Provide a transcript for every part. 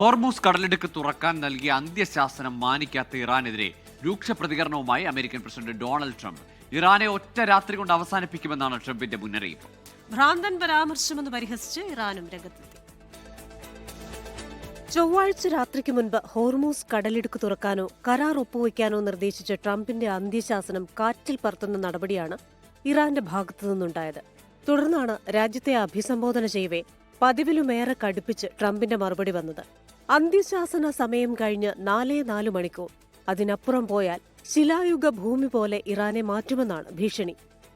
Hormuz കടലിടുക്ക് തുറക്കാൻ നൽകിയ അന്ത്യശാസനം മാനിക്കാത്ത ഇറാനെതിരെ രൂക്ഷ പ്രതികരണവുമായി അമേരിക്കൻ പ്രസിഡന്റ് ഡൊണാൾഡ് ട്രംപ്. ഇറാനെ ഒറ്റ രാത്രി കൊണ്ട് അവസാനിപ്പിക്കുമെന്നാണ് ട്രംപിന്റെ മുന്നറിയിപ്പ്. ഭ്രാന്തൻ പരാമർശമെന്ന് പരിഹസിച്ച് ഇറാനും രംഗത്തെത്തി. ചൊവ്വാഴ്ച രാത്രിക്ക് മുൻപ് ഹോർമൂസ് കടലിടുക്ക് തുറക്കാനോ കരാർ ഒപ്പുവയ്ക്കാനോ നിർദ്ദേശിച്ച ട്രംപിന്റെ അന്ത്യശാസനം കാറ്റിൽ പറത്തുന്ന നടപടിയാണ് ഇറാന്റെ ഭാഗത്തുനിന്നുണ്ടായത്. തുടർന്നാണ് രാജ്യത്തെ അഭിസംബോധന ചെയ്യവേ പതിവിലുമേറെ കടുപ്പിച്ച് ട്രംപിന്റെ മറുപടി വന്നത്. അന്ത്യശാസന സമയം കഴിഞ്ഞ് 4 മണിക്കൂർ, അതിനപ്പുറം പോയാൽ ശിലായുഗ ഭൂമി പോലെ ഇറാനെ മാറ്റുമെന്നാണ് ഭീഷണി.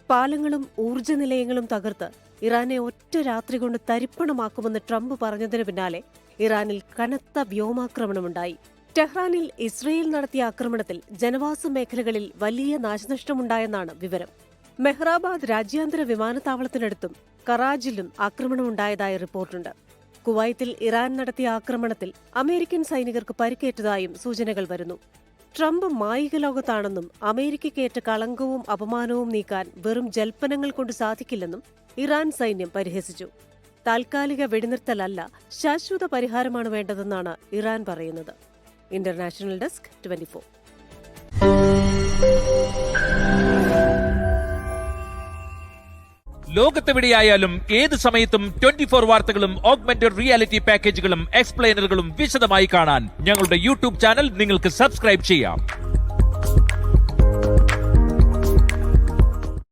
പാലങ്ങളും ഊർജ്ജ നിലയങ്ങളും തകർത്ത് ഇറാനെ ഒറ്റ രാത്രി കൊണ്ട് തരിപ്പണമാക്കുമെന്ന് ട്രംപ് പറഞ്ഞതിന് പിന്നാലെ ഇറാനിൽ കനത്ത വ്യോമാക്രമണമുണ്ടായി. ടെഹ്റാനിൽ ഇസ്രയേൽ നടത്തിയ ആക്രമണത്തിൽ ജനവാസ മേഖലകളിൽ വലിയ നാശനഷ്ടമുണ്ടായെന്നാണ് വിവരം. മെഹ്റാബാദ് രാജ്യാന്തര വിമാനത്താവളത്തിനടുത്തും കറാജിലും ആക്രമണമുണ്ടായതായി റിപ്പോർട്ടുണ്ട്. കുവൈത്തിൽ ഇറാൻ നടത്തിയ ആക്രമണത്തിൽ അമേരിക്കൻ സൈനികർക്ക് പരിക്കേറ്റതായും സൂചനകൾ വരുന്നു. ട്രംപ് മായിക ലോകത്താണെന്നും അമേരിക്കയ്ക്കേറ്റ കളങ്കവും അപമാനവും നീക്കാൻ വെറും ജൽപ്പനങ്ങൾ കൊണ്ട് സാധിക്കില്ലെന്നും ഇറാൻ സൈന്യം പരിഹസിച്ചു. താൽക്കാലിക വെടിനിർത്തലല്ല, ശാശ്വത പരിഹാരമാണ് വേണ്ടതെന്നാണ് ഇറാൻ പറയുന്നത്. International desk 24. ലോകത്തെവിടെയായാലും ഏത് സമയത്തും 24 വാർത്തകളും ഓഗ്മെന്റഡ് റിയാലിറ്റി പാക്കേജുകളും എക്സ്പ്ലെയിനറുകളും വിശദമായി കാണാൻ ഞങ്ങളുടെ യൂട്യൂബ് ചാനൽ നിങ്ങൾക്ക് സബ്സ്ക്രൈബ് ചെയ്യാം.